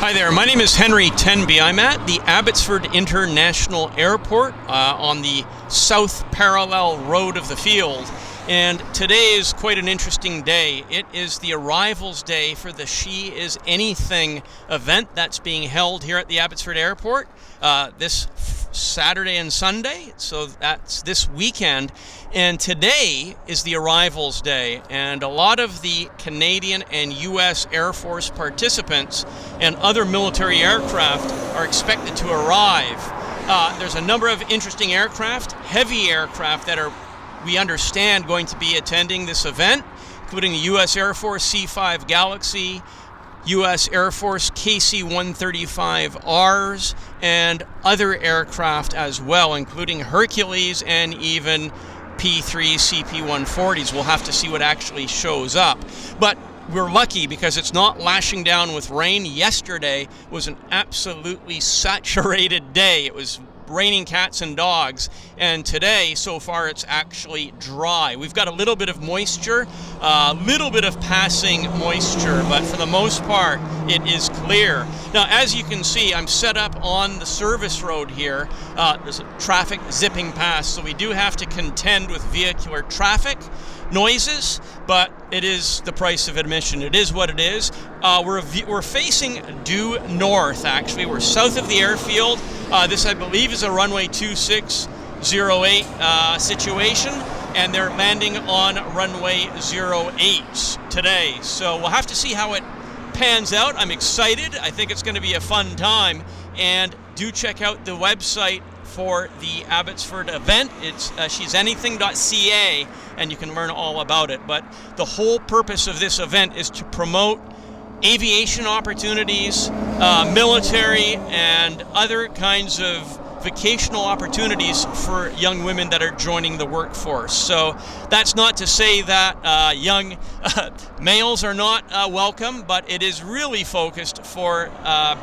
Hi there, my name is Henry Tenby. I'm at the Abbotsford International Airport on the south parallel road of the field. And today is quite an interesting day. It is the arrivals day for the She Is Anything event that's being held here at the Abbotsford Airport this Saturday and Sunday. So that's this weekend. And today is the arrivals day. And a lot of the Canadian and U.S. Air Force participants and other military aircraft are expected to arrive. There's a number of interesting aircraft, heavy aircraft that are, we understand, going to be attending this event, including the U.S. Air Force C-5 Galaxy, U.S. Air Force KC-135Rs, and other aircraft as well, including Hercules and even P-3 CP-140s. We'll have to see what actually shows up. But we're lucky because it's not lashing down with rain. Yesterday was an absolutely saturated day. It was raining cats and dogs, and today so far it's actually dry. We've got a little bit of moisture, a little bit of passing moisture, but for the most part it is clear. Now, as you can see, I'm set up on the service road here. There's traffic zipping past, so we do have to contend with vehicular traffic noises, but it is the price of admission. It is what it is. We're facing due north, actually. We're south of the airfield. This, I believe, is a runway 2608 situation, and they're landing on runway 08 today. So we'll have to see how it pans out. I'm excited. I think it's going to be a fun time, and do check out the website for the Abbotsford event. It's she'sanything.ca, and you can learn all about it. But the whole purpose of this event is to promote aviation opportunities, military, and other kinds of vocational opportunities for young women that are joining the workforce. So that's not to say that young males are not welcome, but it is really focused for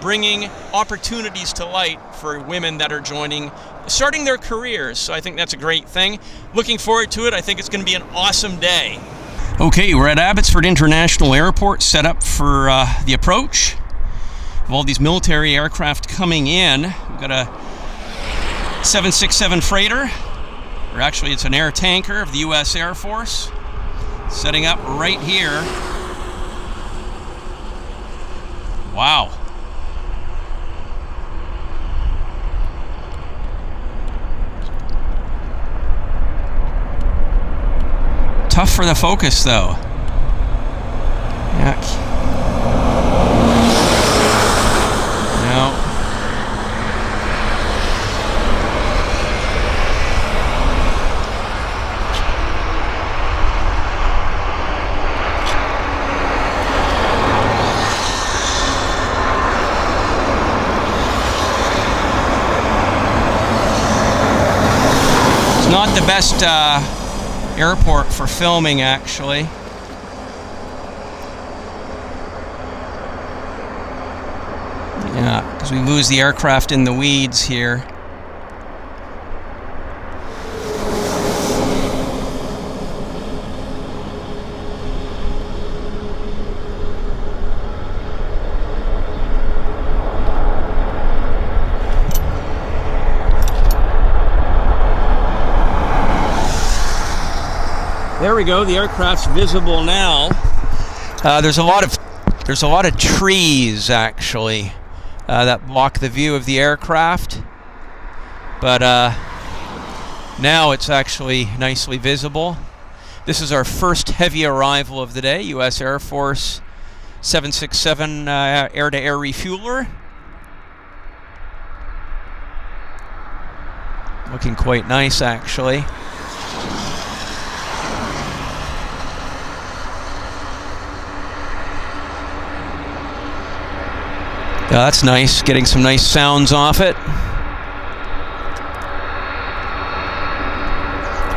bringing opportunities to light for women that are starting their careers. So I think that's a great thing. Looking forward to it. I think it's going to be an awesome day. Okay, we're at Abbotsford International Airport, set up for the approach of all these military aircraft coming in. We've got a 767 freighter, or actually it's an air tanker of the U.S. Air Force, setting up right here. Wow. Tough for the focus, though. Yuck. No. It's not the best airport for filming, actually. Yeah, because we lose the aircraft in the weeds here. There we go. The aircraft's visible now. There's a lot of trees, actually, that block the view of the aircraft. But now it's actually nicely visible. This is our first heavy arrival of the day. U.S. Air Force 767 air-to-air refueler. Looking quite nice, actually. Yeah, that's nice, getting some nice sounds off it.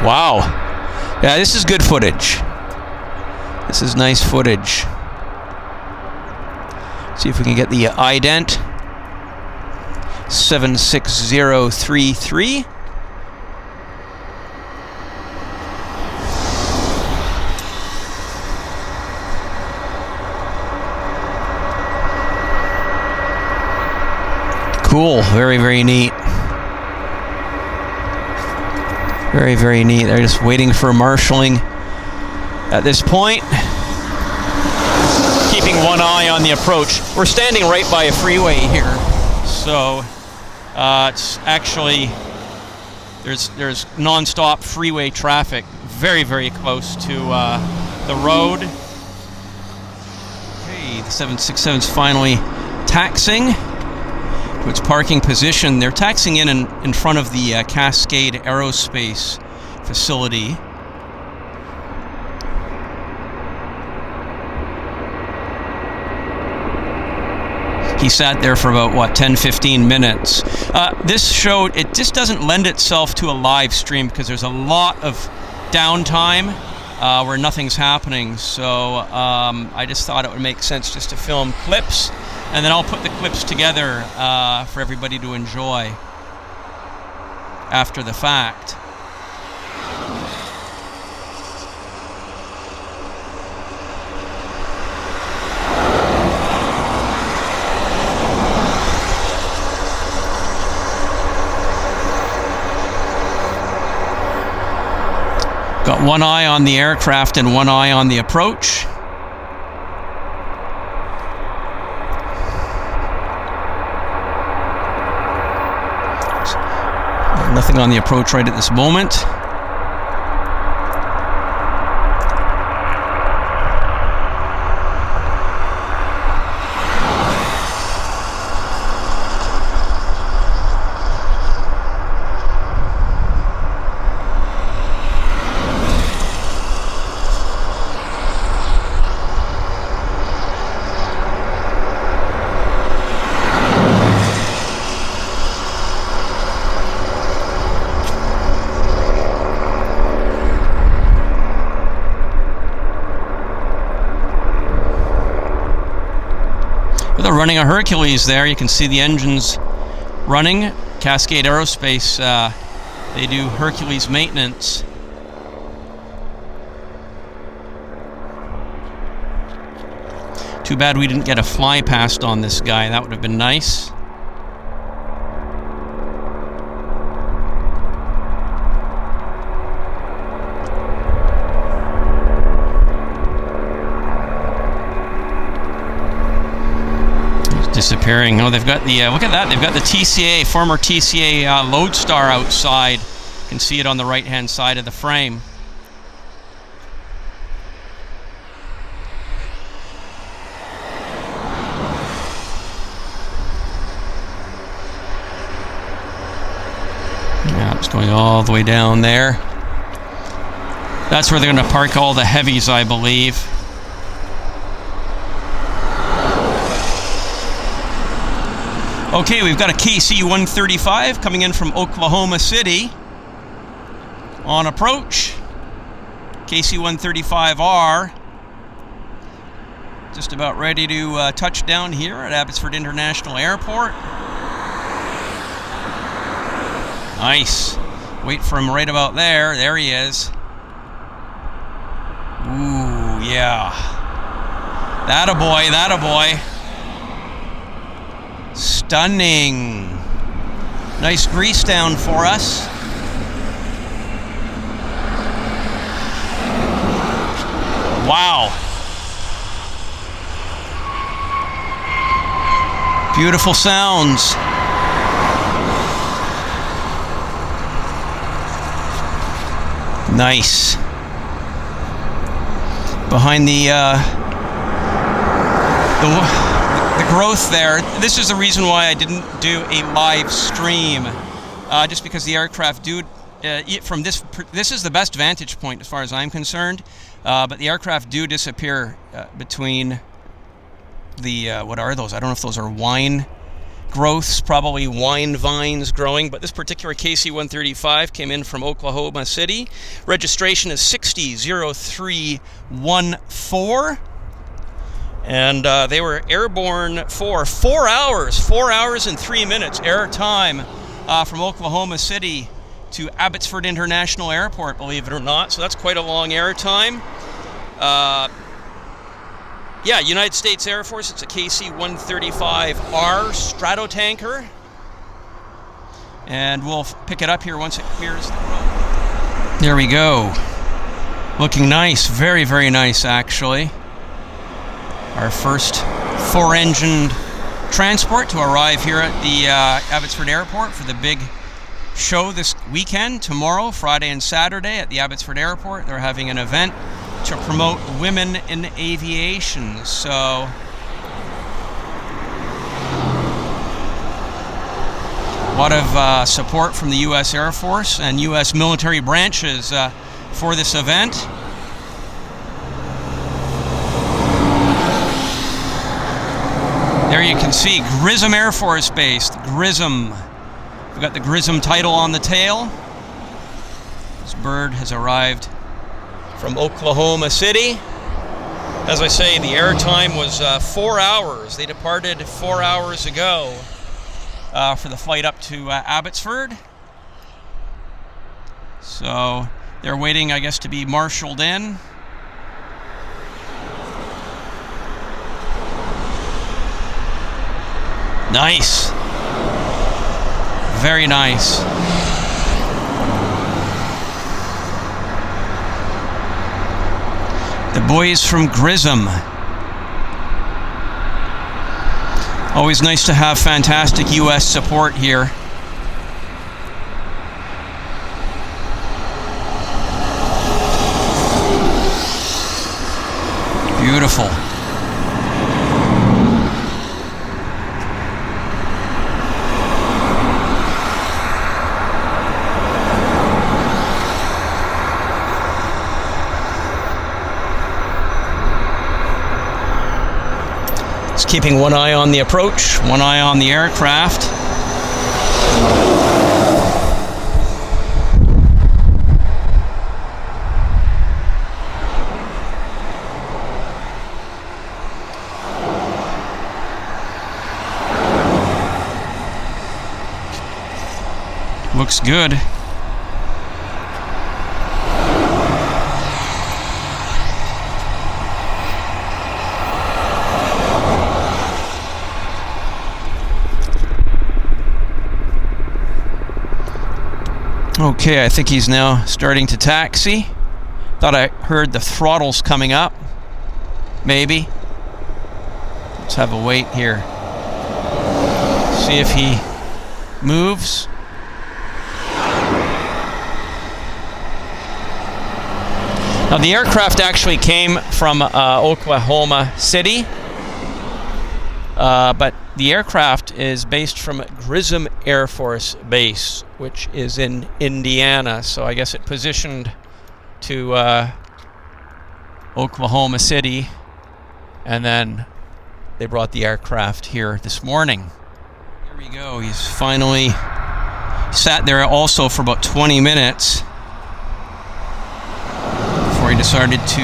Wow. Yeah, this is good footage. This is nice footage. See if we can get the ident. 76033. cool. Very, very neat. Very, very neat. They're just waiting for marshalling at this point. Keeping one eye on the approach. We're standing right by a freeway here. So it's actually, there's non-stop freeway traffic very, very close to the road. Okay, the 767's finally taxiing to its parking position. They're taxiing in front of the Cascade Aerospace facility. He sat there for about, what, 10-15 minutes. This show, it just doesn't lend itself to a live stream because there's a lot of downtime where nothing's happening. So I just thought it would make sense just to film clips, and then I'll put the clips together for everybody to enjoy after the fact. Got one eye on the aircraft and one eye on the approach. Nothing on the approach right at this moment. They're running a Hercules there. You can see the engines running. Cascade Aerospace, they do Hercules maintenance. Too bad we didn't get a fly past on this guy. That would have been nice. Disappearing. Oh, they've got the look at that. They've got the TCA, former TCA Lodestar outside. You can see it on the right-hand side of the frame. Yeah, it's going all the way down there. That's where they're going to park all the heavies, I believe. Okay, we've got a KC-135 coming in from Oklahoma City on approach. KC-135R just about ready to touch down here at Abbotsford International Airport. Nice. Wait for him right about there. There he is. Ooh, yeah. That-a-boy, that-a-boy. Stunning. Nice grease down for us. Wow. Beautiful sounds. Nice. Behind the growth there. This is the reason why I didn't do a live stream, just because the aircraft do from this is the best vantage point as far as I'm concerned, but the aircraft do disappear between the what are those? I don't know if those are wine growths, probably wine vines growing, but this particular KC-135 came in from Oklahoma City. Registration is 600314. And they were airborne for 4 hours, 4 hours and 3 minutes air time from Oklahoma City to Abbotsford International Airport, believe it or not. So that's quite a long air time. Yeah, United States Air Force, it's a KC-135R Stratotanker. and we'll pick it up here once it clears the road. There we go. Looking nice, very, very nice actually. Our first 4-engined transport to arrive here at the Abbotsford Airport for the big show this weekend, tomorrow, Friday and Saturday at the Abbotsford Airport. They're having an event to promote women in aviation. So a lot of support from the U.S. Air Force and U.S. military branches for this event. There you can see Grissom Air Force Base, Grissom. We've got the Grissom title on the tail. This bird has arrived from Oklahoma City. As I say, the airtime was 4 hours. They departed 4 hours ago for the flight up to Abbotsford. So they're waiting, I guess, to be marshaled in. Nice. Very nice. The boys from Grissom. Always nice to have fantastic U.S. support here. Beautiful. Keeping one eye on the approach, one eye on the aircraft. Looks good. Okay, I think he's now starting to taxi. Thought I heard the throttles coming up. Maybe. Let's have a wait here. See if he moves. Now the aircraft actually came from Oklahoma City, but the aircraft is based from Grissom Air Force Base, which is in Indiana. So I guess it positioned to Oklahoma City, and then they brought the aircraft here this morning. Here we go. He's finally sat there also for about 20 minutes before he decided to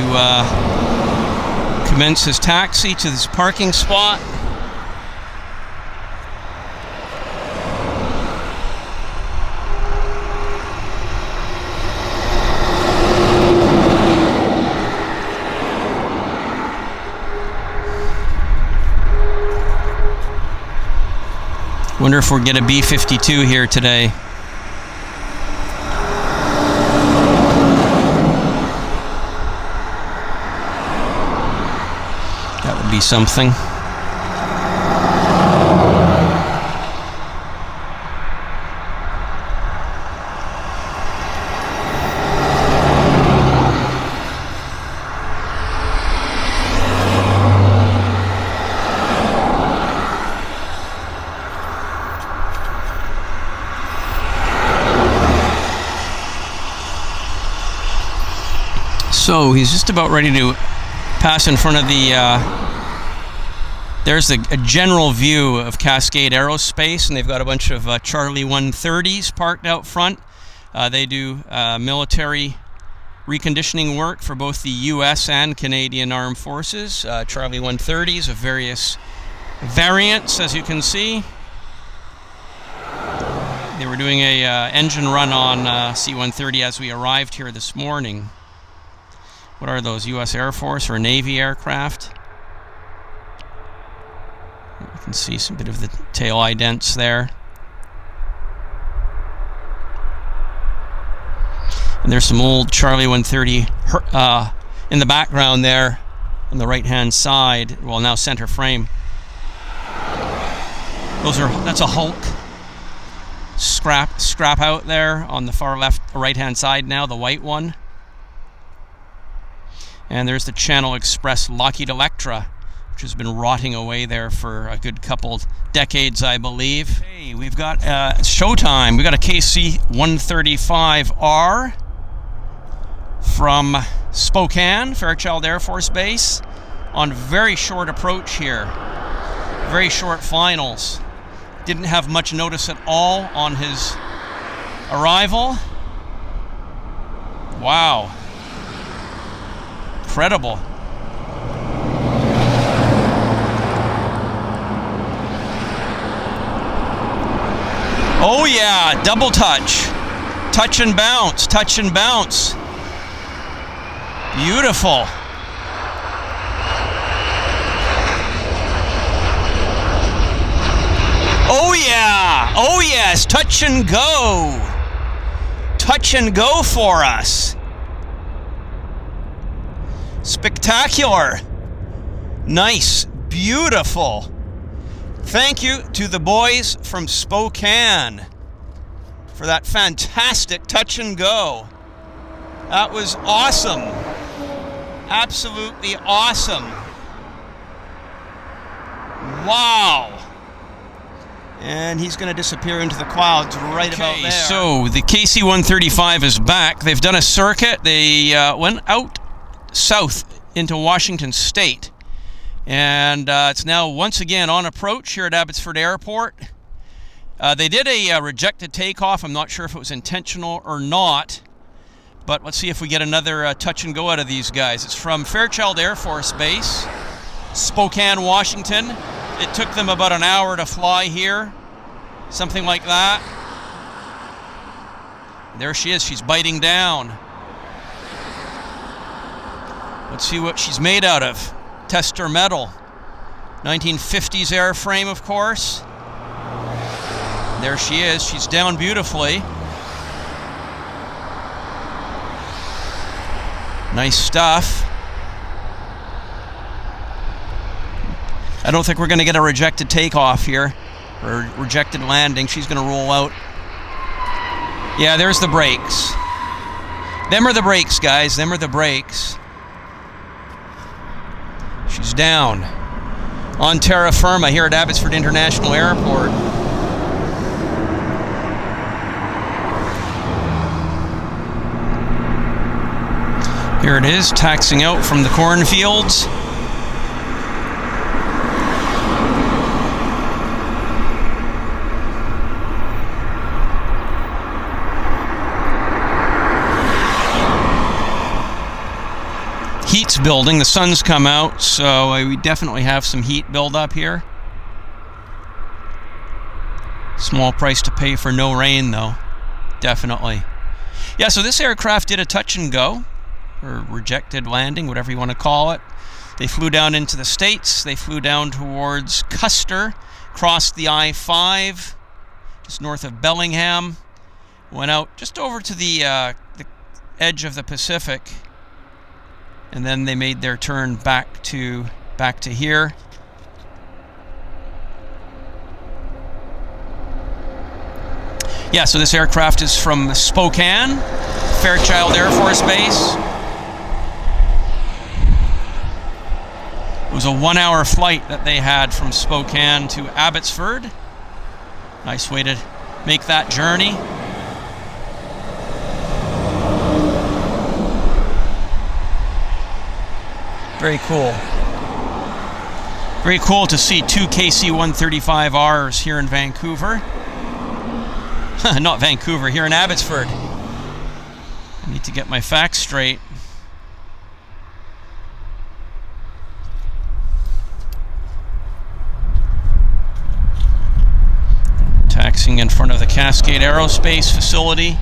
commence his taxi to this parking spot. Wonder if we'll get a B-52 here today. That would be something. So he's just about ready to pass in front of the, there's a general view of Cascade Aerospace, and they've got a bunch of Charlie 130s parked out front. They do military reconditioning work for both the U.S. and Canadian Armed Forces. Charlie 130s of various variants, as you can see. They were doing a engine run on C-130 as we arrived here this morning. What are those, U.S. Air Force or Navy aircraft? You can see some bit of the tail idents there. And there's some old Charlie 130 in the background there on the right-hand side. Well, now center frame. That's a Hulk scrap out there on the far right-hand side now, the white one. And there's the Channel Express Lockheed Electra, which has been rotting away there for a good couple decades, I believe. Hey, we've got showtime. We've got a KC-135R from Spokane, Fairchild Air Force Base, on very short approach here. Very short finals. Didn't have much notice at all on his arrival. Wow. Incredible. Oh yeah, double touch. Touch and bounce, touch and bounce. Beautiful. Oh yeah, oh yes, touch and go. Touch and go for us. Spectacular. Nice, beautiful. Thank you to the boys from Spokane for that fantastic touch and go. That was awesome. Absolutely awesome. Wow. And he's going to disappear into the clouds right about there. So the KC-135 is back. They've done a circuit. They went out south into Washington State. And it's now once again on approach here at Abbotsford Airport. They did a rejected takeoff. I'm not sure if it was intentional or not. But let's see if we get another touch and go out of these guys. It's from Fairchild Air Force Base, Spokane, Washington. It took them about an hour to fly here, something like that. There she is, she's biting down. Let's see what she's made out of. Tester metal. 1950s airframe, of course. There she is, she's down beautifully. Nice stuff. I don't think we're going to get a rejected takeoff here, or rejected landing. She's going to roll out. Yeah, there's the brakes. Them are the brakes, guys. Them are the brakes. She's down on terra firma here at Abbotsford International Airport. Here it is, taxiing out from the cornfields. Heat's building, the sun's come out, so we definitely have some heat build up here. Small price to pay for no rain though, definitely. Yeah, so this aircraft did a touch and go, or rejected landing, whatever you want to call it. They flew down into the States, they flew down towards Custer, crossed the I-5, just north of Bellingham, went out just over to the edge of the Pacific, and then they made their turn back to here. Yeah, so this aircraft is from Spokane, Fairchild Air Force Base. It was a 1-hour flight that they had from Spokane to Abbotsford. Nice way to make that journey. Very cool. Very cool to see two KC-135Rs here in Vancouver. Not Vancouver, here in Abbotsford. I need to get my facts straight. Taxiing in front of the Cascade Aerospace facility.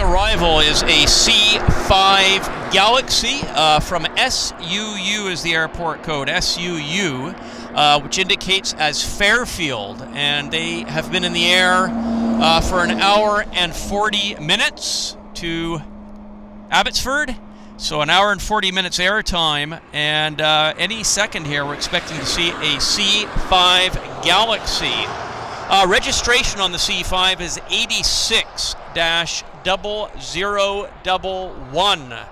arrival is a C-5 Galaxy from SUU is the airport code, SUU, which indicates as Fairfield, and they have been in the air for an hour and 40 minutes to Abbotsford. So an hour and 40 minutes airtime, and any second here we're expecting to see a C-5 Galaxy. Registration on the C-5 is 86-0011.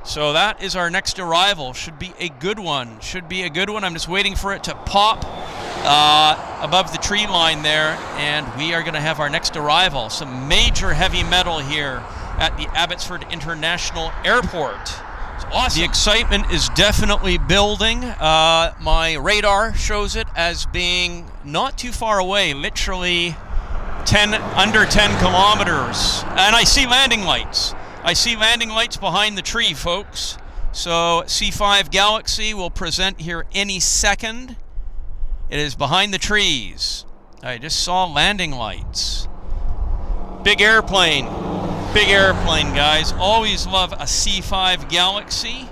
So that is our next arrival. Should be a good one. Should be a good one. I'm just waiting for it to pop above the tree line there, and we are going to have our next arrival. Some major heavy metal here at the Abbotsford International Airport. It's awesome. The excitement is definitely building. My radar shows it as being not too far away, literally under 10 kilometers. And I see landing lights. I see landing lights behind the tree, folks. So C-5 Galaxy will present here any second. It is behind the trees. I just saw landing lights. Big airplane. Big airplane, guys. Always love a C-5 Galaxy.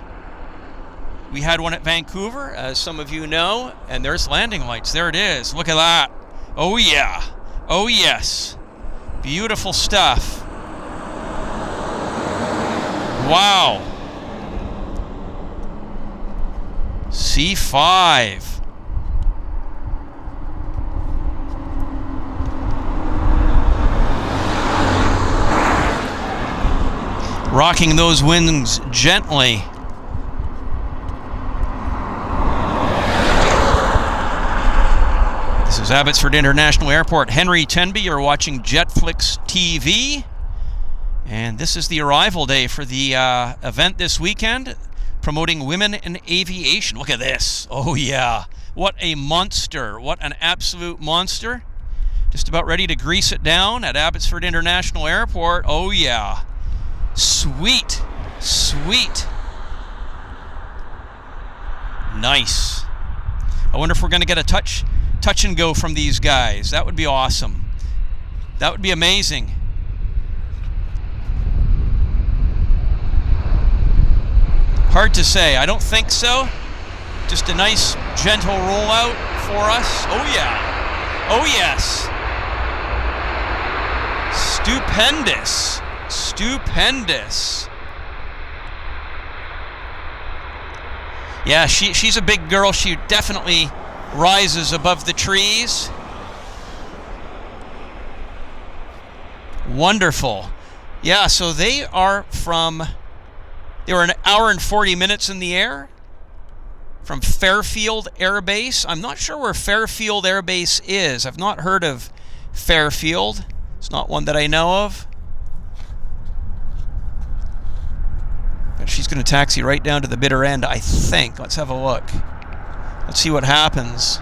We had one at Vancouver, as some of you know, and there's landing lights. There it is. Look at that. Oh, yeah. Oh, yes. Beautiful stuff. Wow. C-5. Rocking those wings gently. This is Abbotsford International Airport. Henry Tenby, you're watching JetFlix TV. And this is the arrival day for the event this weekend, promoting women in aviation. Look at this. Oh, yeah. What a monster. What an absolute monster. Just about ready to grease it down at Abbotsford International Airport. Oh, yeah. Sweet, sweet. Nice. I wonder if we're going to get a touch and go from these guys. That would be awesome. That would be amazing. Hard to say. I don't think so. Just a nice, gentle rollout for us. Oh, yeah. Oh, yes. Stupendous. Stupendous. Yeah, she's a big girl. She definitely rises above the trees. Wonderful. Yeah, so they were an hour and 40 minutes in the air from Fairfield Air Base. I'm not sure where Fairfield Air Base is. I've not heard of Fairfield. It's not one that I know of. But she's going to taxi right down to the bitter end, I think. Let's have a look. Let's see what happens.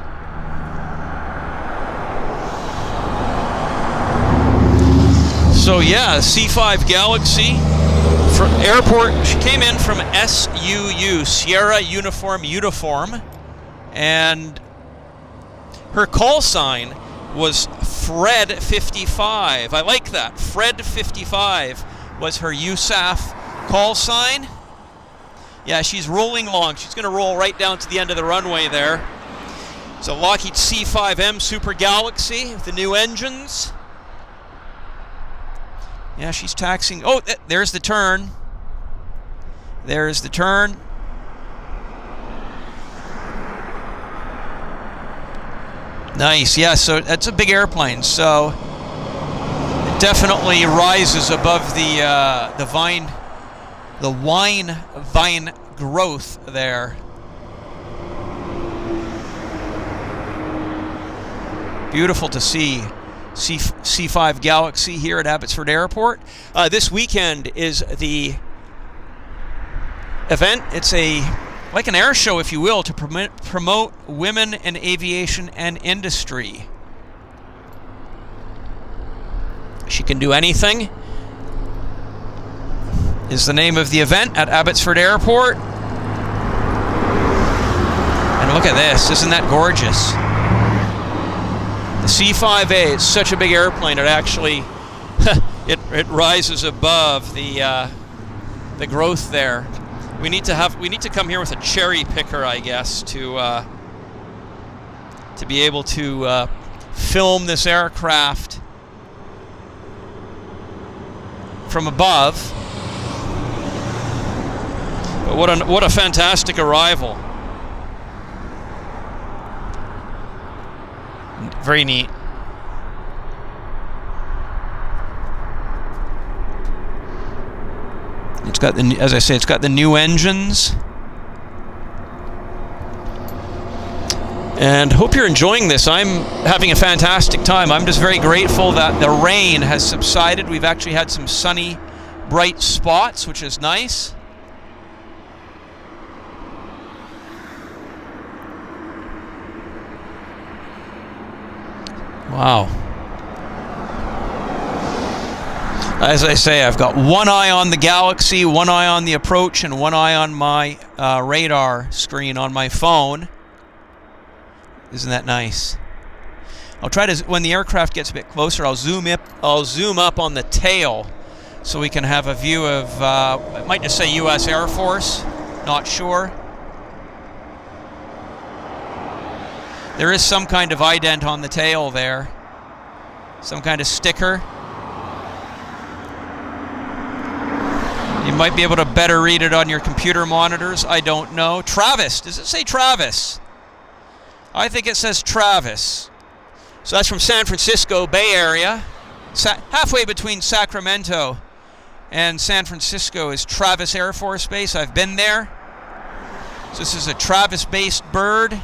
So yeah, C-5 Galaxy from airport. She came in from SUU, Sierra Uniform, and her call sign was Fred 55. I like that. Fred 55 was her USAF call sign. Yeah, she's rolling along. She's going to roll right down to the end of the runway there. It's a Lockheed C-5M Super Galaxy with the new engines. Yeah, she's taxiing. Oh, there's the turn. There's the turn. Nice. Yeah, so that's a big airplane. So it definitely rises above the wine vine growth there. Beautiful to see. C-5 Galaxy here at Abbotsford Airport. This weekend is the event. It's like an air show, if you will, to promote women in aviation and industry. She Can Do Anything is the name of the event at Abbotsford Airport. And look at this. Isn't that gorgeous? The C-5A is such a big airplane, it actually it rises above the growth there. We need to come here with a cherry picker, I guess, to be able to film this aircraft from above. But what a fantastic arrival. Very neat. It's got the, as I say, it's got the new engines. And hope you're enjoying this. I'm having a fantastic time. I'm just very grateful that the rain has subsided. We've actually had some sunny, bright spots, which is nice. Wow. As I say, I've got one eye on the Galaxy, one eye on the approach, and one eye on my radar screen on my phone. Isn't that nice? I'll try to, when the aircraft gets a bit closer, I'll zoom up on the tail so we can have a view of, I might just say US Air Force, not sure. There is some kind of ident on the tail there. Some kind of sticker. You might be able to better read it on your computer monitors. I don't know. Travis. Does it say Travis? I think it says Travis. So that's from San Francisco Bay Area. Halfway between Sacramento and San Francisco is Travis Air Force Base. I've been there. So this is a Travis-based bird.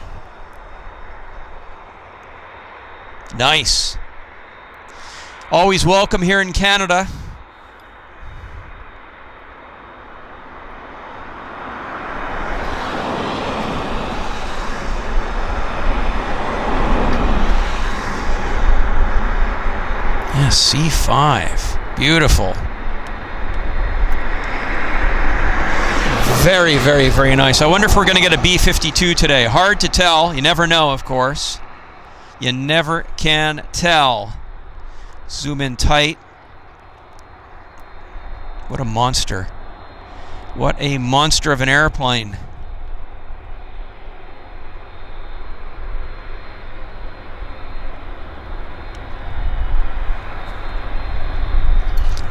Nice. Always welcome here in Canada. Yeah, C-5. Beautiful. Very, very, very nice. I wonder if we're going to get a B-52 today. Hard to tell. You never know, of course. You never can tell. Zoom in tight. What a monster. What a monster of an airplane.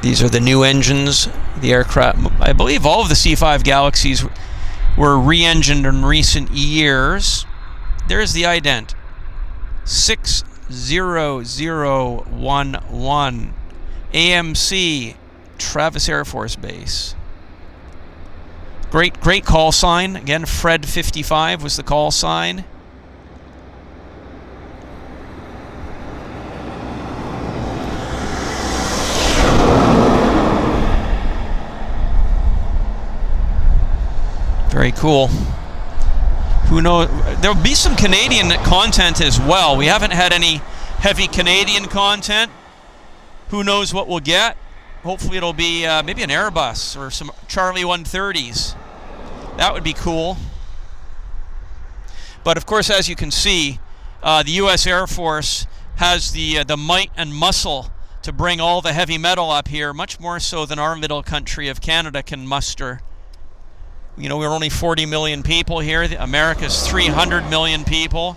These are the new engines. The aircraft, I believe all of the C-5 Galaxies were re-engined in recent years. There's the ident. 60011 AMC, Travis Air Force Base. Great call sign. Again, Fred 55 was the call sign. Very cool. Who knows? There'll be some Canadian content as well. We haven't had any heavy Canadian content. Who knows what we'll get? Hopefully it'll be maybe an Airbus or some Charlie 130s. That would be cool. But of course, as you can see, the U.S. Air Force has the might and muscle to bring all the heavy metal up here, much more so than our little country of Canada can muster. You know, we're only 40 million people here. America's 300 million people.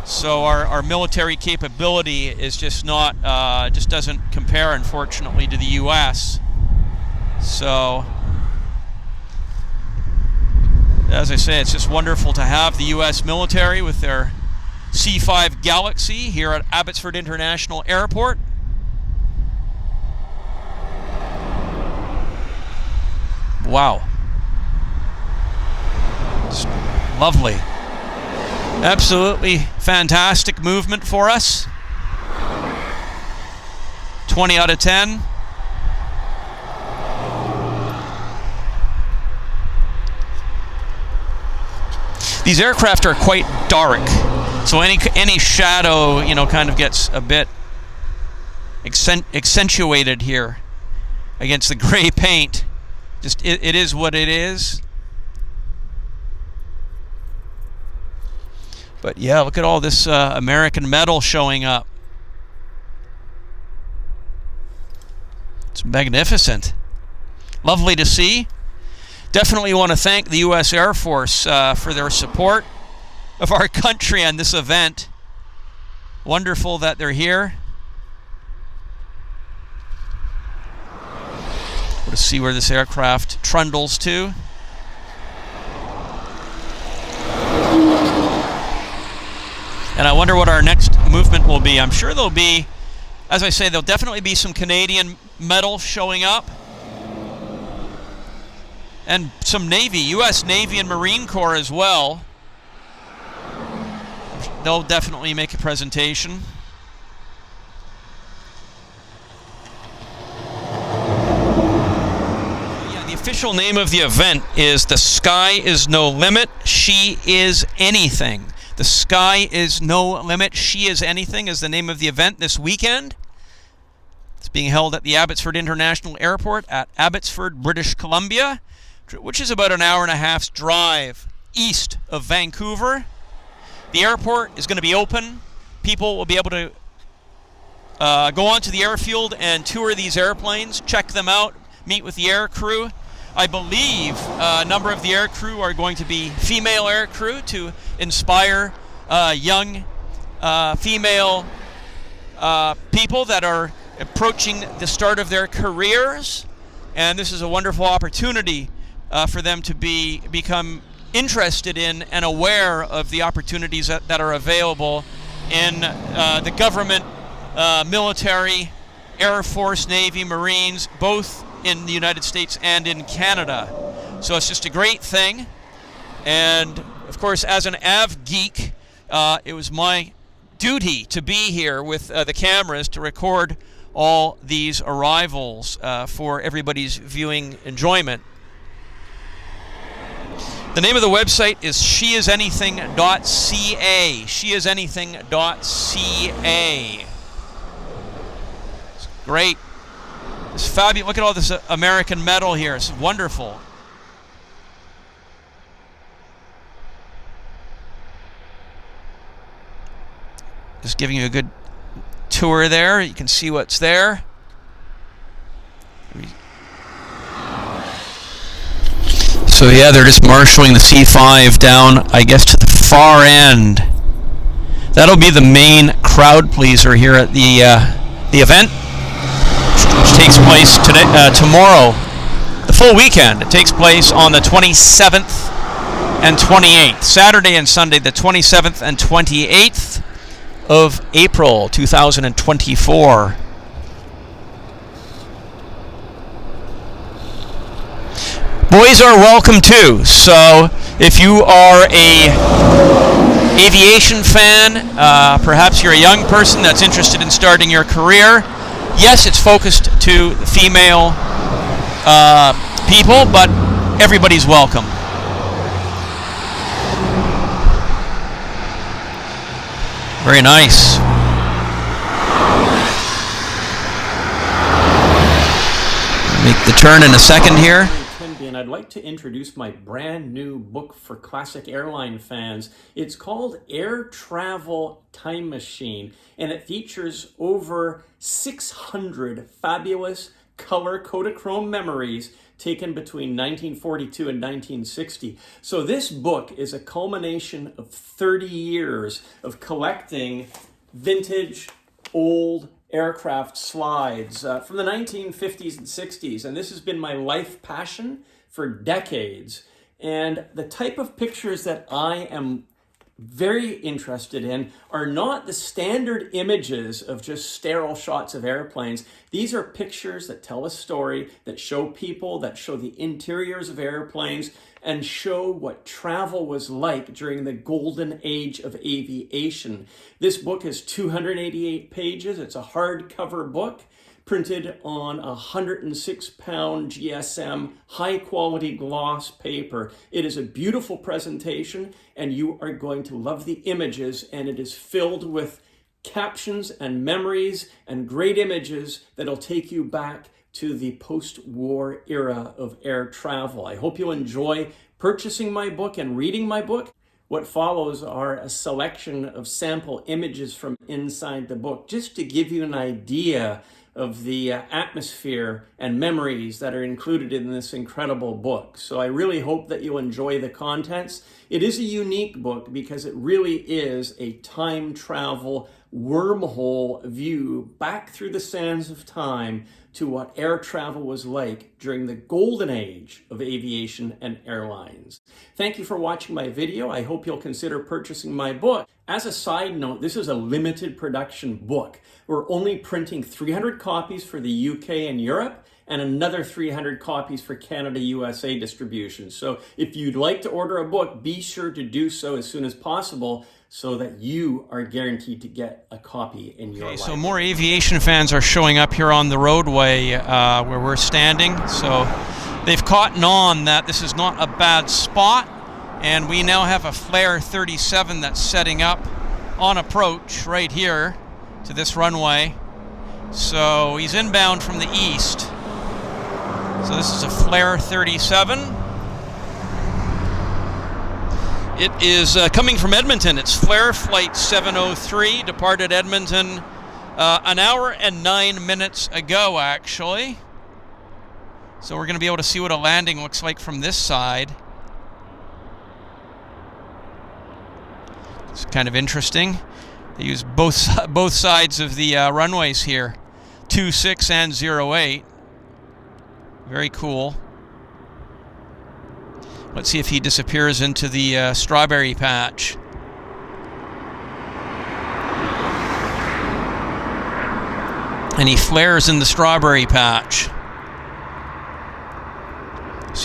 So our military capability is just not, just doesn't compare, unfortunately, to the U.S. So, as I say, it's just wonderful to have the U.S. military with their C-5 Galaxy here at Abbotsford International Airport. Wow. It's lovely. Absolutely fantastic movement for us. 20 out of 10. These aircraft are quite dark, so any shadow, you know, kind of gets a bit accentuated here against the gray paint. Just it is what it is. But yeah, look at all this American metal showing up. It's magnificent. Lovely to see. Definitely want to thank the U.S. Air Force for their support of our country on this event. Wonderful that they're here. We'll see where this aircraft trundles to. And I wonder what our next movement will be. I'm sure there'll be, as I say, there'll definitely be some Canadian metal showing up. And some Navy, U.S. Navy and Marine Corps as well. They'll definitely make a presentation. Yeah, the official name of the event is The Sky Is No Limit, She Is Anything. The Sky Is No Limit, She Is Anything is the name of the event this weekend. It's being held at the Abbotsford International Airport at Abbotsford, British Columbia, which is about an hour and a half's drive east of Vancouver. The airport is going to be open. People will be able to go onto the airfield and tour these airplanes, check them out, meet with the air crew. I believe a number of the air crew are going to be female air crew to inspire young female people that are approaching the start of their careers. And this is a wonderful opportunity for them to become interested in and aware of the opportunities that are available in the government, military, Air Force, Navy, Marines, both in the United States and in Canada. So it's just a great thing. And of course, as an Av geek, it was my duty to be here with the cameras to record all these arrivals for everybody's viewing enjoyment. The name of the website is sheisanything.ca. Sheisanything.ca. It's great. It's fabulous. Look at all this American metal here. It's wonderful. Just giving you a good tour there. You can see what's there. So yeah, they're just marshalling the C-5 down, I guess, to the far end. That'll be the main crowd pleaser here at the event, which takes place today, tomorrow, the full weekend. It takes place on the 27th and 28th, Saturday and Sunday, the 27th and 28th of April 2024. Boys are welcome too, so if you are a aviation fan, perhaps you're a young person that's interested in starting your career, yes, it's focused to female people, but everybody's welcome. Very nice. Make the turn in a second here. And I'd like to introduce my brand new book for classic airline fans. It's called Air Travel Time Machine, and it features over 600 fabulous color Kodachrome memories taken between 1942 and 1960. So this book is a culmination of 30 years of collecting vintage, old aircraft slides from the 1950s and 60s, and this has been my life passion for decades. And the type of pictures that I am very interested in are not the standard images of just sterile shots of airplanes. These are pictures that tell a story, that show people, that show the interiors of airplanes, and show what travel was like during the golden age of aviation. This book is 288 pages. It's a hardcover book printed on a 106-pound GSM high-quality gloss paper. It is a beautiful presentation, and you are going to love the images, and it is filled with captions and memories and great images that'll take you back to the post-war era of air travel. I hope you enjoy purchasing my book and reading my book. What follows are a selection of sample images from inside the book, just to give you an idea of the atmosphere and memories that are included in this incredible book. So I really hope that you'll enjoy the contents. It is a unique book because it really is a time travel wormhole view back through the sands of time to what air travel was like during the golden age of aviation and airlines. Thank you for watching my video. I hope you'll consider purchasing my book. As a side note, this is a limited production book. We're only printing 300 copies for the UK and Europe, and another 300 copies for Canada, USA distribution. So if you'd like to order a book, be sure to do so as soon as possible so that you are guaranteed to get a copy in your library. So more aviation fans are showing up here on the roadway where we're standing. So they've caught on that this is not a bad spot, and we now have a Flare 37 that's setting up on approach right here to this runway. So he's inbound from the east. So this is a Flare 37. It is coming from Edmonton. It's Flare Flight 703, departed Edmonton an hour and 9 minutes ago, actually. So we're going to be able to see what a landing looks like from this side. It's kind of interesting. They use both sides of the runways here, 26 and 08. Very cool. Let's see if he disappears into the strawberry patch. And he flares in the strawberry patch.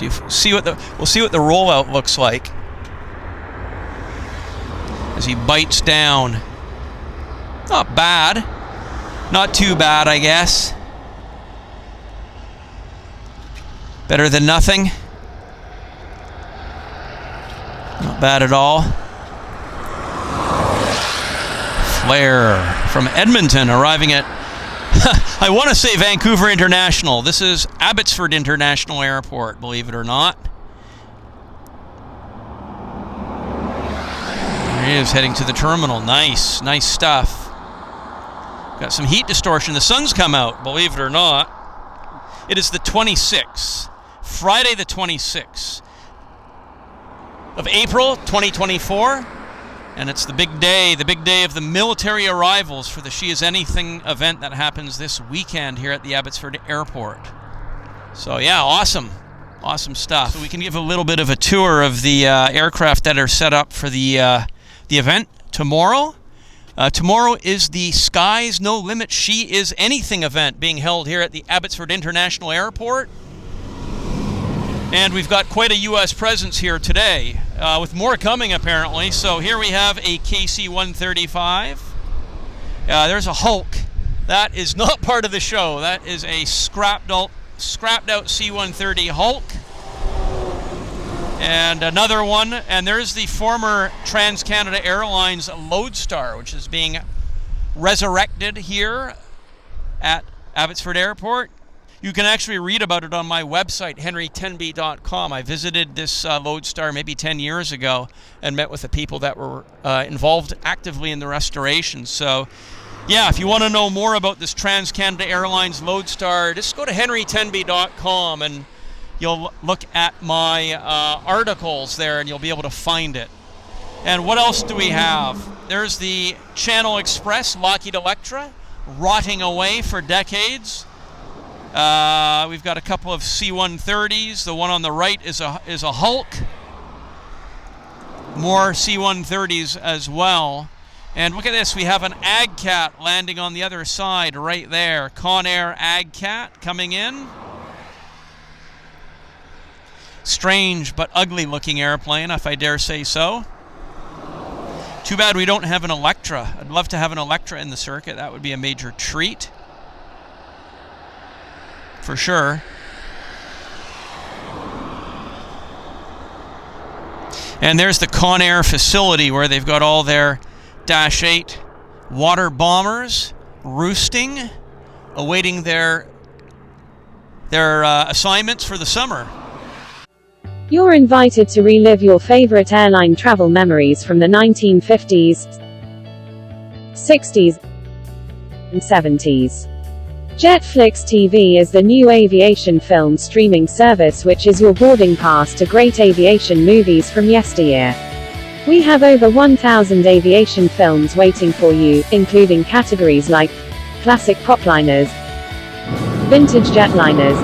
We'll see what the rollout looks like as he bites down. Not bad. Not too bad, I guess. Better than nothing. Not bad at all. Flare from Edmonton arriving at, I want to say Vancouver International. This is Abbotsford International Airport, believe it or not. There he is, heading to the terminal. Nice, nice stuff. Got some heat distortion. The sun's come out, believe it or not. It is the 26th. Friday the 26th of April 2024, and it's the big day of the military arrivals for the She Is Anything event that happens this weekend here at the Abbotsford Airport. So yeah, awesome stuff. So we can give a little bit of a tour of the aircraft that are set up for the event tomorrow. Tomorrow is the Sky's No Limit She Is Anything event being held here at the Abbotsford International Airport. And we've got quite a U.S. presence here today, with more coming apparently. So here we have a KC-135. There's a Hulk. That is not part of the show. That is a scrapped out C-130 Hulk. And another one, and there's the former Trans-Canada Airlines Lodestar, which is being resurrected here at Abbotsford Airport. You can actually read about it on my website, henrytenby.com. I visited this Lodestar maybe 10 years ago and met with the people that were involved actively in the restoration. So, yeah, if you want to know more about this Trans-Canada Airlines Lodestar, just go to henrytenby.com and you'll look at my articles there and you'll be able to find it. And what else do we have? There's the Channel Express Lockheed Electra, rotting away for decades. We've got a couple of C-130s. The one on the right is a Hulk. More C-130s as well. And look at this. We have an AgCat landing on the other side right there. Conair AgCat coming in. Strange but ugly looking airplane, if I dare say so. Too bad we don't have an Electra. I'd love to have an Electra in the circuit. That would be a major treat. For sure. And there's the Conair facility where they've got all their Dash 8 water bombers roosting, awaiting their assignments for the summer. You're invited to relive your favorite airline travel memories from the 1950s, 60s, and 70s. JetFlix TV is the new aviation film streaming service which is your boarding pass to great aviation movies from yesteryear. We have over 1,000 aviation films waiting for you, including categories like classic propliners, vintage jetliners,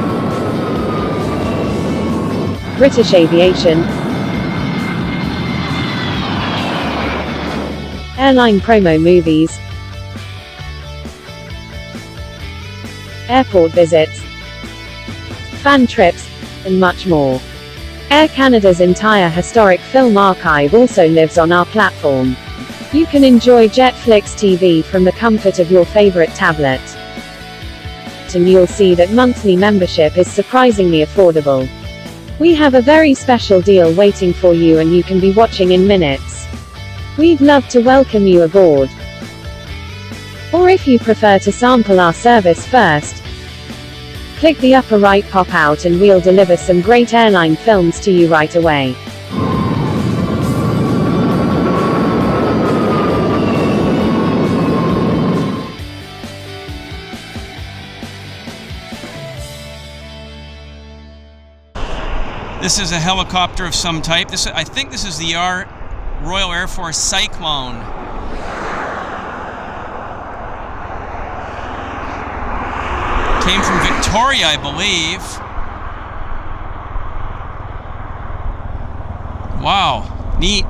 British aviation, airline promo movies, airport visits, fan trips, and much more. Air Canada's entire historic film archive also lives on our platform. You can enjoy JetFlix TV from the comfort of your favorite tablet. And you'll see that monthly membership is surprisingly affordable. We have a very special deal waiting for you and you can be watching in minutes. We'd love to welcome you aboard. Or if you prefer to sample our service first, click the upper right pop-out and we'll deliver some great airline films to you right away. This is a helicopter of some type. I think this is the Royal Air Force Cyclone. Came from Victoria, I believe. Wow, neat.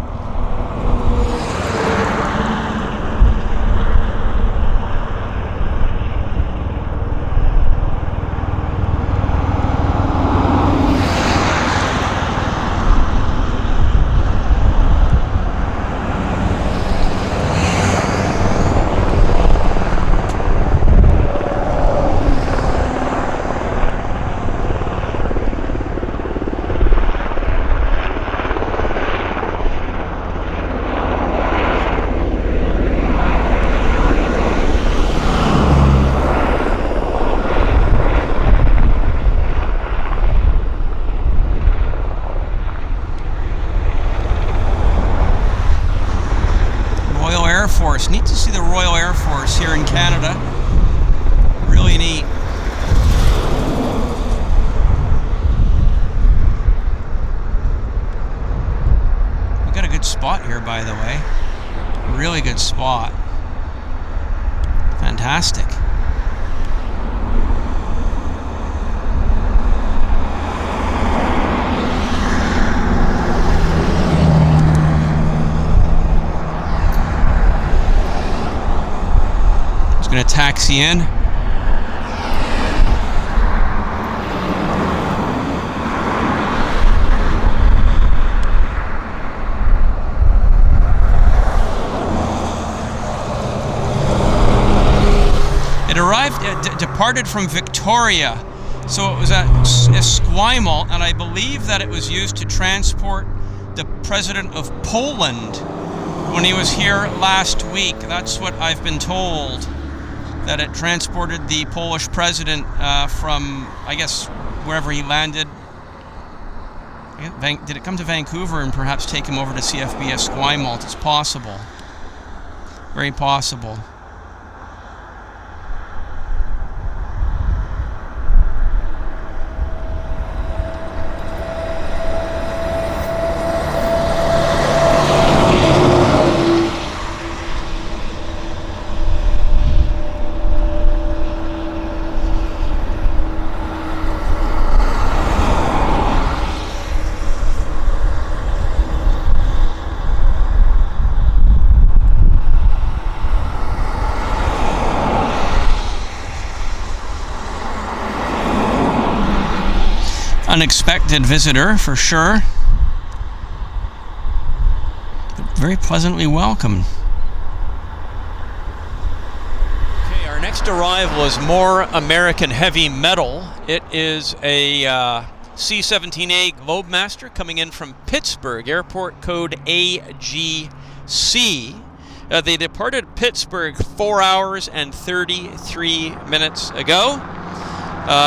Neat to see the Royal Air Force here in Canada. Really neat. We got a good spot here, by the way. Really good spot. Fantastic. Going to taxi in. It arrived, departed from Victoria, so it was at Esquimalt, and I believe that it was used to transport the President of Poland when he was here last week. That's what I've been told. That it transported the Polish president from, I guess, wherever he landed. Did it come to Vancouver and perhaps take him over to CFB Esquimalt? It's possible. Very possible. Unexpected visitor, for sure. But very pleasantly welcomed. Okay, our next arrival is more American heavy metal. It is a C-17A Globemaster coming in from Pittsburgh, airport code AGC. They departed Pittsburgh 4 hours and 33 minutes ago.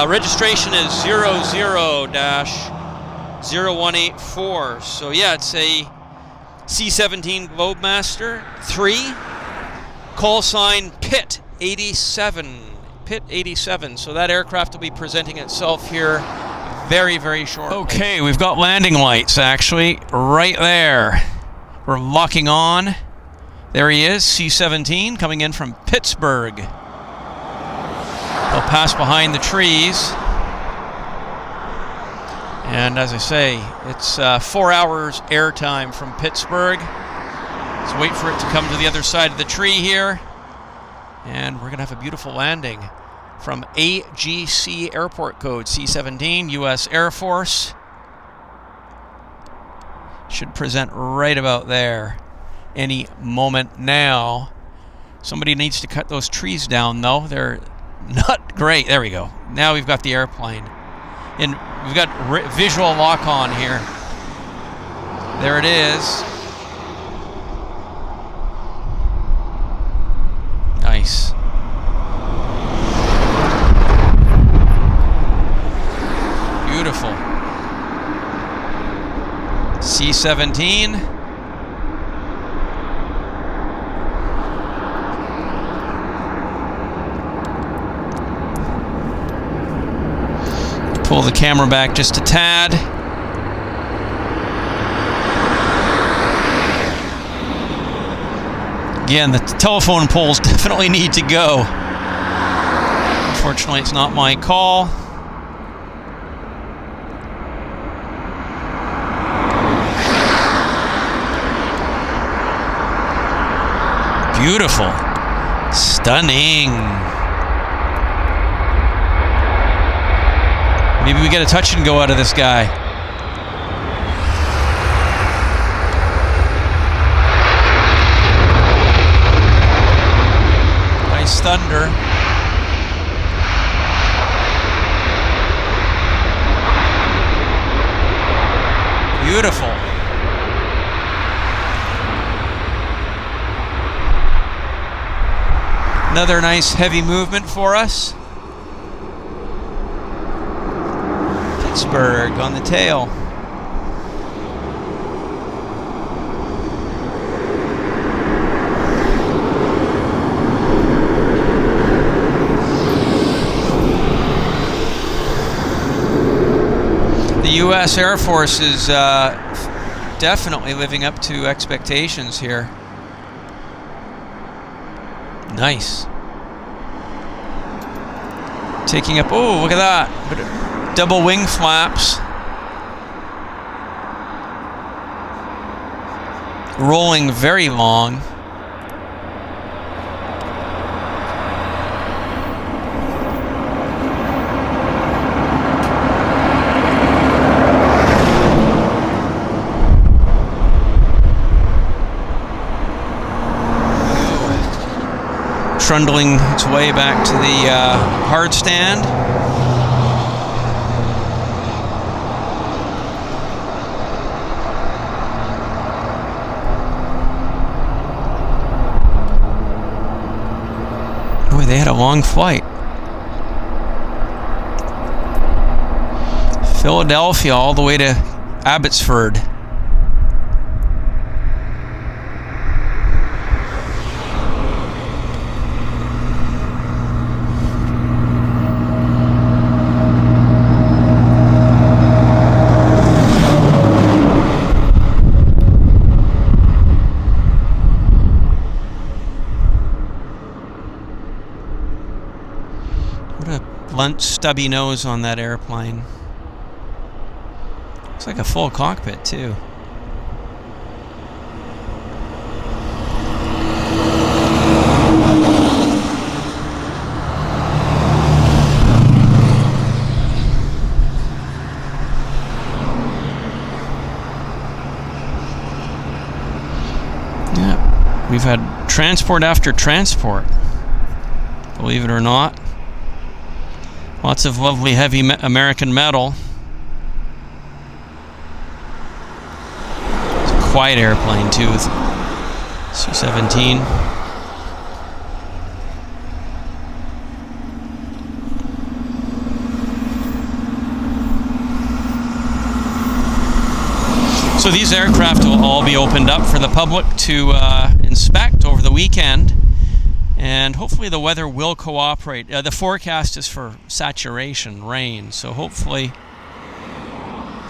Registration is 00-0184. So yeah, it's a C-17 Globemaster 3. Call sign Pitt 87 Pit 87. So that aircraft will be presenting itself here very, very shortly. Okay, we've got landing lights actually right there. We're locking on. There he is, C-17 coming in from Pittsburgh. He'll pass behind the trees. And as I say, it's 4 hours airtime from Pittsburgh. Let's wait for it to come to the other side of the tree here. And we're going to have a beautiful landing from AGC airport code C-17, U.S. Air Force. Should present right about there any moment now. Somebody needs to cut those trees down, though. They're not great. There we go. Now we've got the airplane. And we've got visual lock on here. There it is. Nice. Beautiful. C-17. Pull the camera back just a tad. Again, the telephone poles definitely need to go. Unfortunately, it's not my call. Beautiful. Stunning. Maybe we get a touch and go out of this guy. Nice thunder. Beautiful. Another nice heavy movement for us. Pittsburgh on the tail. The U.S. Air Force is definitely living up to expectations here. Nice. Taking up, oh, look at that. Double wing flaps. Rolling very long. Trundling its way back to the hard stand. Boy, they had a long flight. Philadelphia all the way to Abbotsford. Blunt, stubby nose on that airplane. Looks like a full cockpit, too. Yeah, we've had transport after transport, believe it or not. Lots of lovely heavy American metal. It's a quiet airplane too with C-17. So these aircraft will all be opened up for the public to inspect over the weekend. And hopefully the weather will cooperate. The forecast is for saturation, rain, so hopefully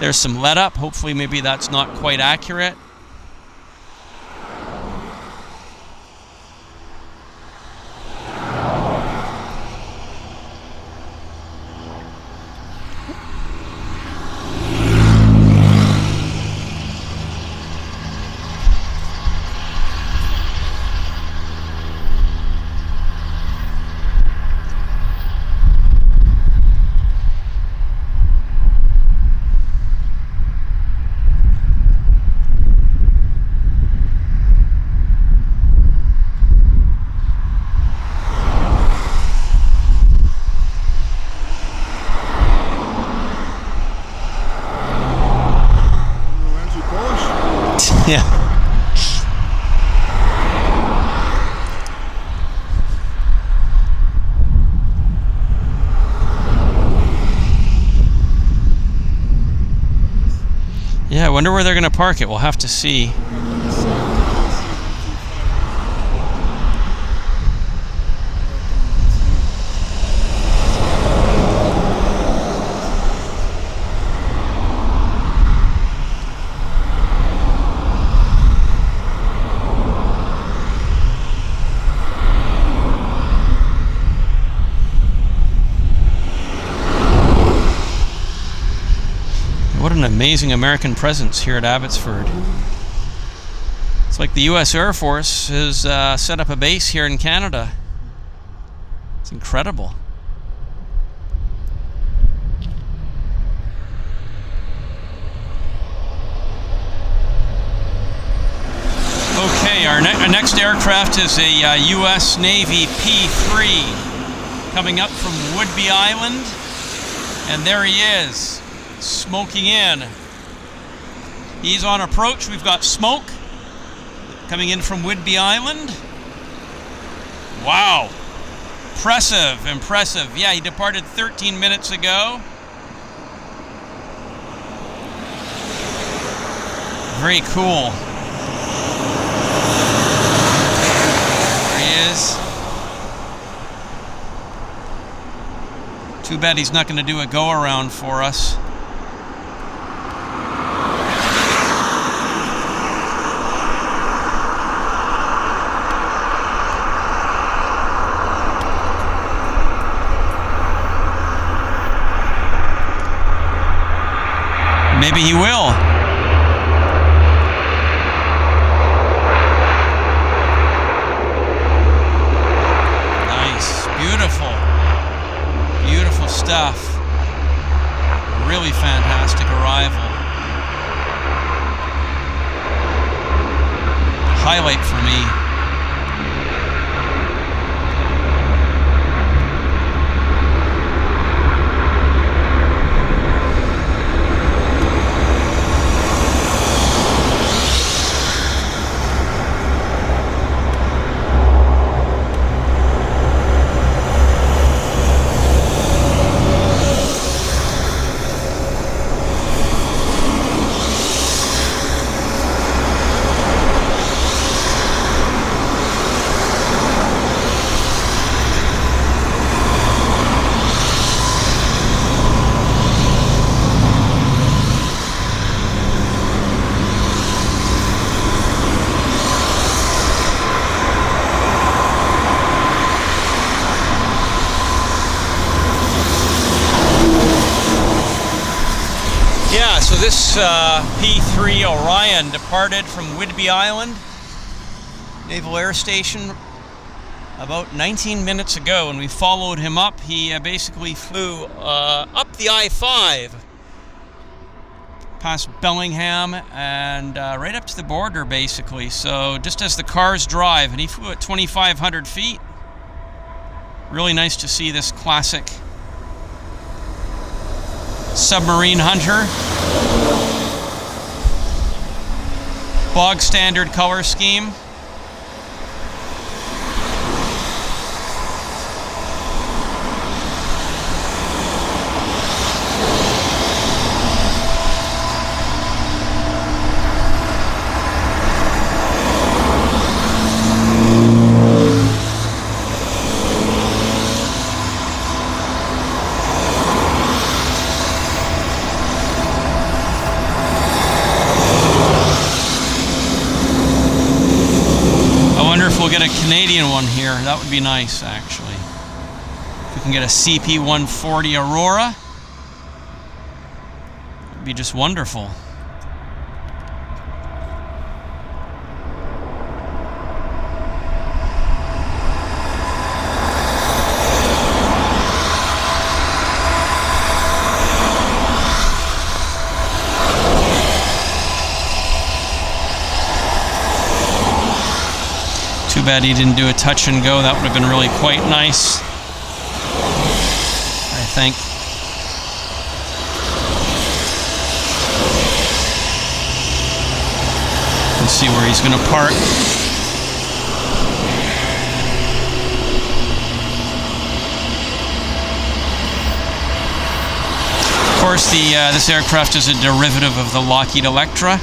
there's some let up. Hopefully maybe that's not quite accurate. Yeah. Yeah, I wonder where they're going to park it. We'll have to see. What an amazing American presence here at Abbotsford. It's like the U.S. Air Force has set up a base here in Canada. It's incredible. Okay, our next aircraft is a U.S. Navy P-3 coming up from Whidbey Island, and there he is, smoking in. He's on approach. We've got smoke coming in from Whidbey Island. Wow. Impressive, impressive. Yeah, he departed 13 minutes ago. Very cool. There he is. Too bad he's not going to do a go-around for us. Maybe he will. Nice. Beautiful. Beautiful stuff. Really fantastic arrival. Highlight for me. So this P-3 Orion departed from Whidbey Island Naval Air Station about 19 minutes ago, and we followed him up. He basically flew up the I-5 past Bellingham and right up to the border basically, so just as the cars drive, and he flew at 2,500 feet. Really nice to see this classic submarine hunter. Bog standard color scheme. Canadian one here. That would be nice, actually. If we can get a CP-140 Aurora, it would be just wonderful. Too bad he didn't do a touch and go. That would have been really quite nice, I think. Let's see where he's going to park. Of course, this aircraft is a derivative of the Lockheed Electra.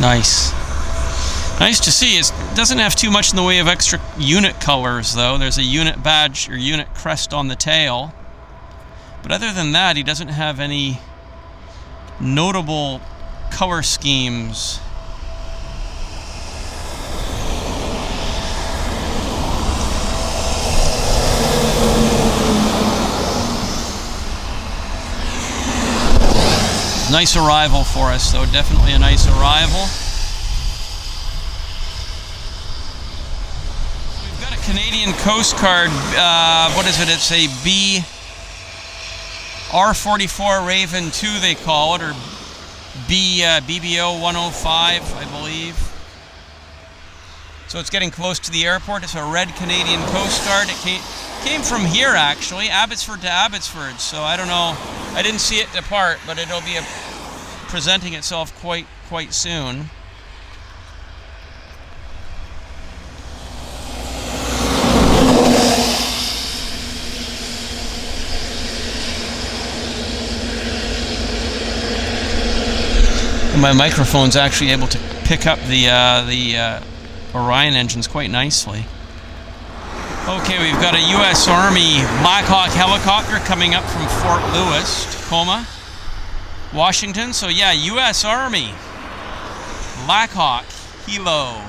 Nice. Nice to see. It doesn't have too much in the way of extra unit colors, though. There's a unit badge or unit crest on the tail. But other than that, he doesn't have any notable color schemes. Nice arrival for us, though. Definitely a nice arrival. We've got a Canadian Coast Guard, what is it? It's a R44 Raven 2, they call it, or BBO 105, I believe. So it's getting close to the airport. It's a red Canadian Coast Guard. It came from here, actually, Abbotsford to Abbotsford. So I don't know. I didn't see it depart, but it'll be presenting itself quite soon. And my microphone's actually able to pick up the Orion engines quite nicely. Okay, we've got a U.S. Army Blackhawk helicopter coming up from Fort Lewis, Tacoma, Washington. So yeah, U.S. Army Blackhawk Helo.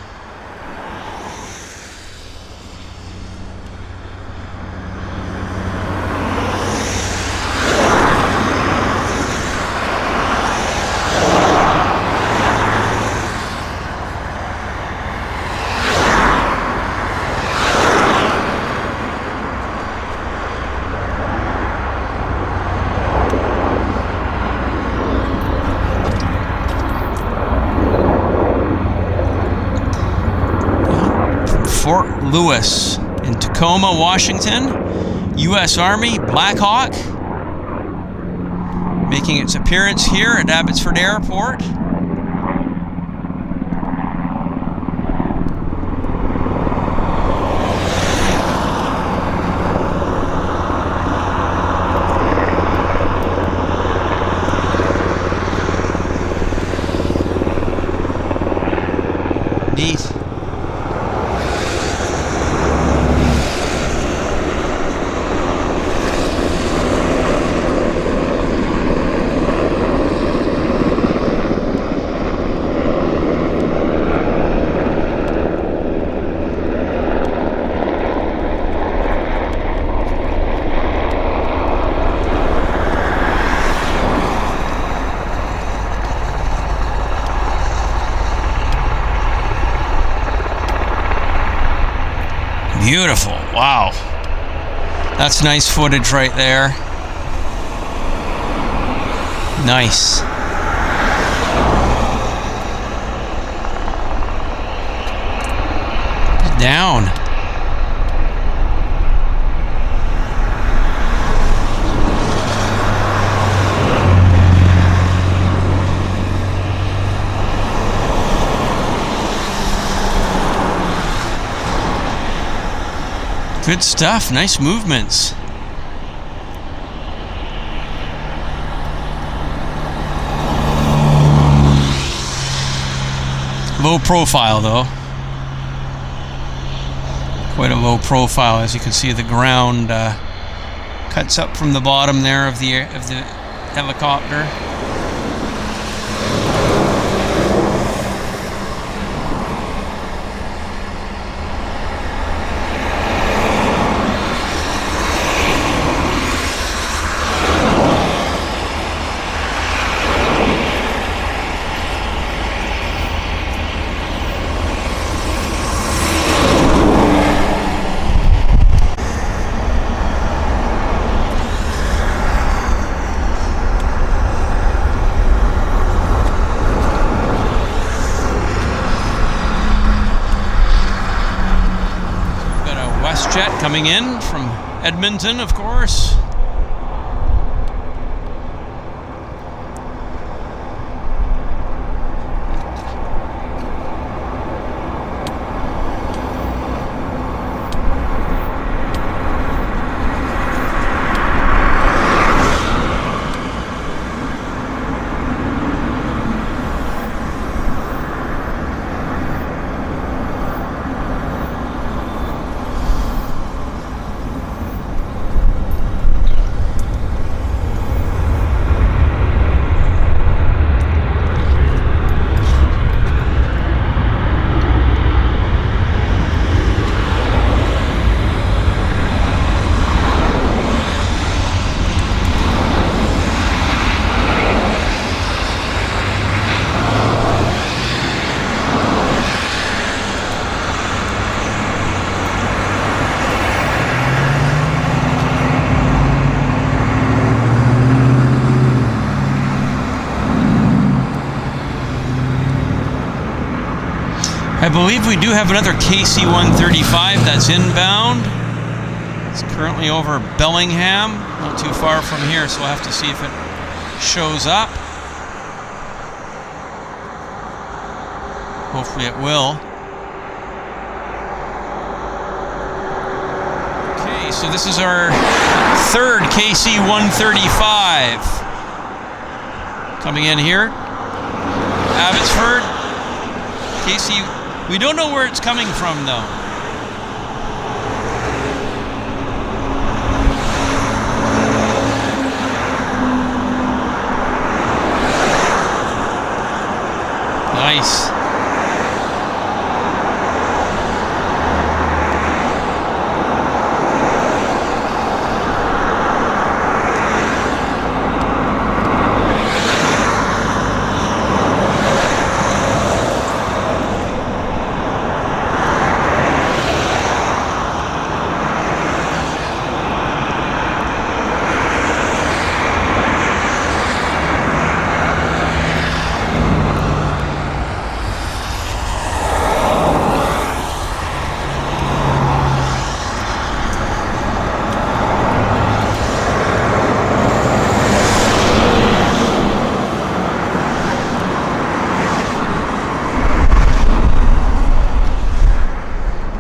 Fort Lewis in Tacoma, Washington. U.S. Army Blackhawk making its appearance here at Abbotsford Airport. Neat. Beautiful. Wow. That's nice footage right there. Nice. Down. Good stuff. Nice movements. Low profile, though. Quite a low profile, as you can see the ground Cuts up from the bottom there of the helicopter. Jet coming in from Edmonton, of course. I believe we do have another KC-135 that's inbound. It's currently over Bellingham, not too far from here, so we'll have to see if it shows up. Hopefully it will. Okay, so this is our third KC-135 coming in here. Abbotsford. KC, we don't know where it's coming from though. Nice.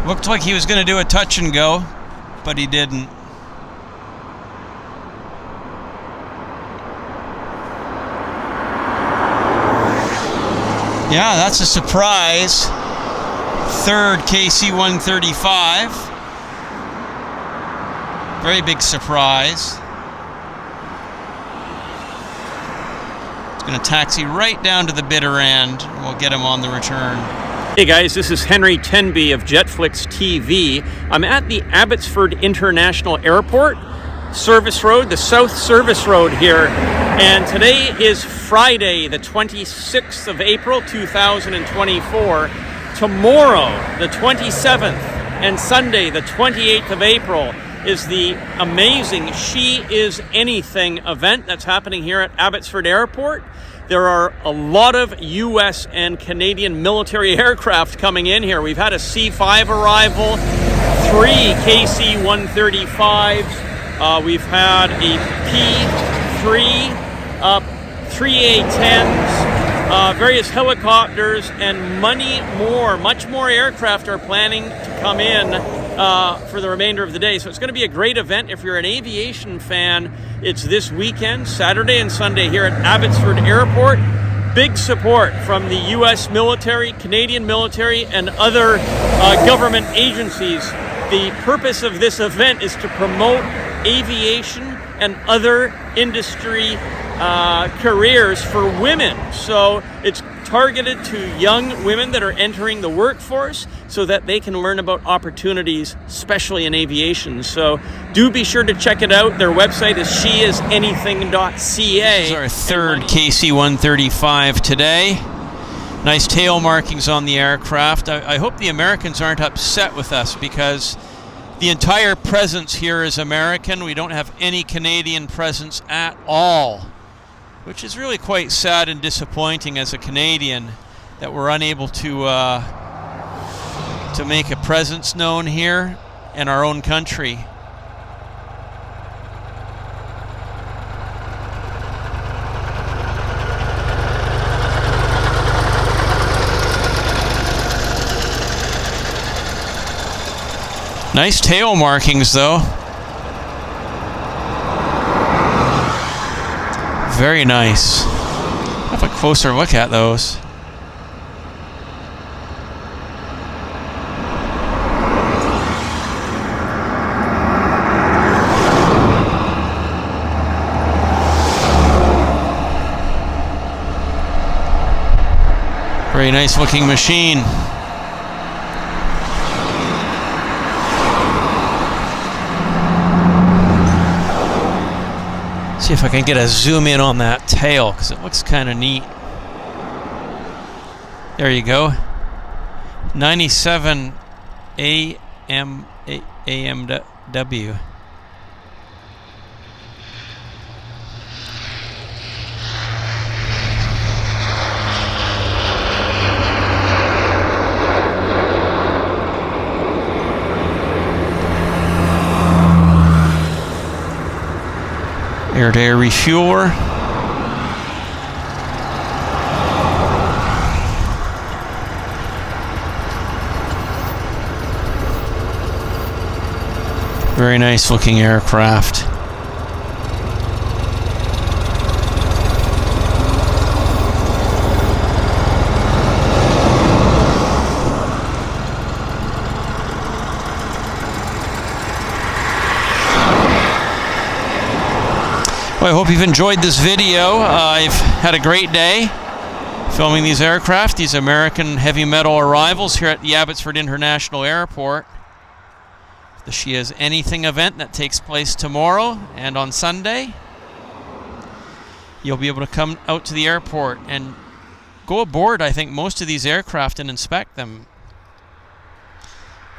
Looked like he was going to do a touch and go, but he didn't. Yeah, that's a surprise. Third KC-135. Very big surprise. It's going to taxi right down to the bitter end. We'll get him on the return. Hey guys, this is Henry Tenby of JetFlix TV. I'm at the Abbotsford International Airport, Service Road, the South Service Road here. And today is Friday, the 26th of April, 2024. Tomorrow, the 27th, and Sunday, the 28th of April, is the amazing She Is Anything event that's happening here at Abbotsford Airport. There are a lot of U.S. and Canadian military aircraft coming in here. We've had a C-5 arrival, 3 KC-135s. We've had a P-3, 3 A-10s, various helicopters, and much more aircraft are planning to come in for the remainder of the day. So it's going to be a great event. If you're an aviation fan, it's this weekend, Saturday and Sunday here at Abbotsford Airport. Big support from the U.S. military, Canadian military, and other government agencies. The purpose of this event is to promote aviation and other industry careers for women. So it's targeted to young women that are entering the workforce so that they can learn about opportunities, especially in aviation. So do be sure to check it out. Their website is sheisanything.ca. This is our third KC-135 today. Nice tail markings on the aircraft. I hope the Americans aren't upset with us because the entire presence here is American. We don't have any Canadian presence at all, which is really quite sad and disappointing as a Canadian that we're unable to make a presence known here in our own country. Nice tail markings, though. Very nice. Have a closer look at those. Very nice looking machine. See if I can get a zoom in on that tail because it looks kind of neat. There you go. 97 AMW. Air-to-air refueler. Very nice looking aircraft. Well, I hope you've enjoyed this video. I've had a great day filming these aircraft, these American heavy metal arrivals here at the Abbotsford International Airport. The She Is Anything event that takes place tomorrow and on Sunday. You'll be able to come out to the airport and go aboard, I think, most of these aircraft and inspect them.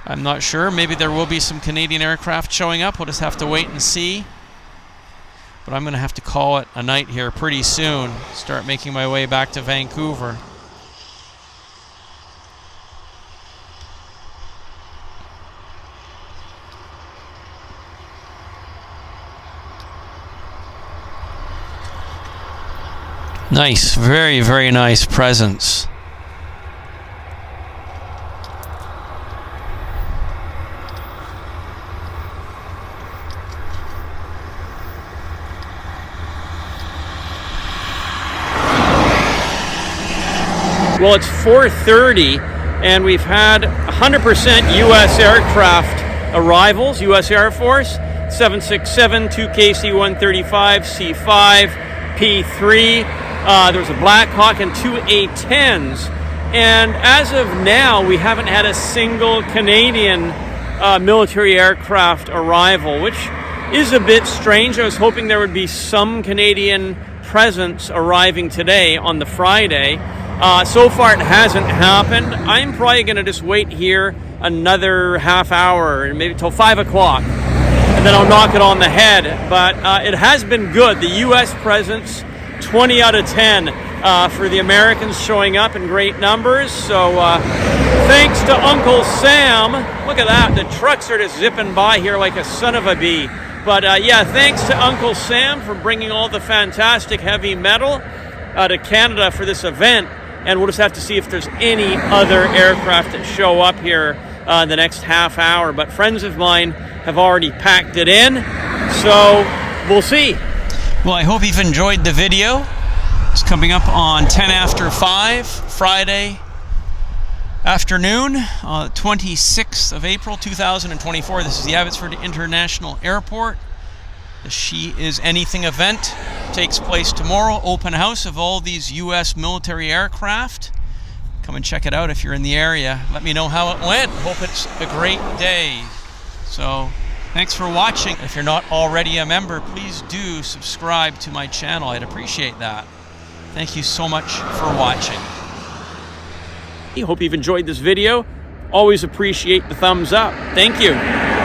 I'm not sure. Maybe there will be some Canadian aircraft showing up. We'll just have to wait and see. But I'm going to have to call it a night here pretty soon. Start making my way back to Vancouver. Nice, very, very nice presence. Well, it's 4:30 and we've had 100% U.S. aircraft arrivals, U.S. Air Force, 767, 2 KC-135, C-5, P-3, there was a Blackhawk and 2 A-10s. And as of now, we haven't had a single Canadian military aircraft arrival, which is a bit strange. I was hoping there would be some Canadian presence arriving today on the Friday. So far it hasn't happened. I'm probably going to just wait here another half hour, maybe till 5 o'clock, and then I'll knock it on the head. But it has been good. The U.S. presence, 20 out of 10 for the Americans showing up in great numbers. So thanks to Uncle Sam. Look at that. The trucks are just zipping by here like a son of a bee. But yeah, thanks to Uncle Sam for bringing all the fantastic heavy metal to Canada for this event. And we'll just have to see if there's any other aircraft that show up here the next half hour. But friends of mine have already packed it in, so we'll see. Well, I hope you've enjoyed the video. It's coming up on 10 after 5, Friday afternoon, 26th of April, 2024. This is the Abbotsford International Airport. The She Is Anything event takes place tomorrow. Open house of all these U.S. military aircraft. Come and check it out if you're in the area. Let me know how it went. Hope it's a great day. So, thanks for watching. If you're not already a member, please do subscribe to my channel. I'd appreciate that. Thank you so much for watching. I hope you've enjoyed this video. Always appreciate the thumbs up. Thank you.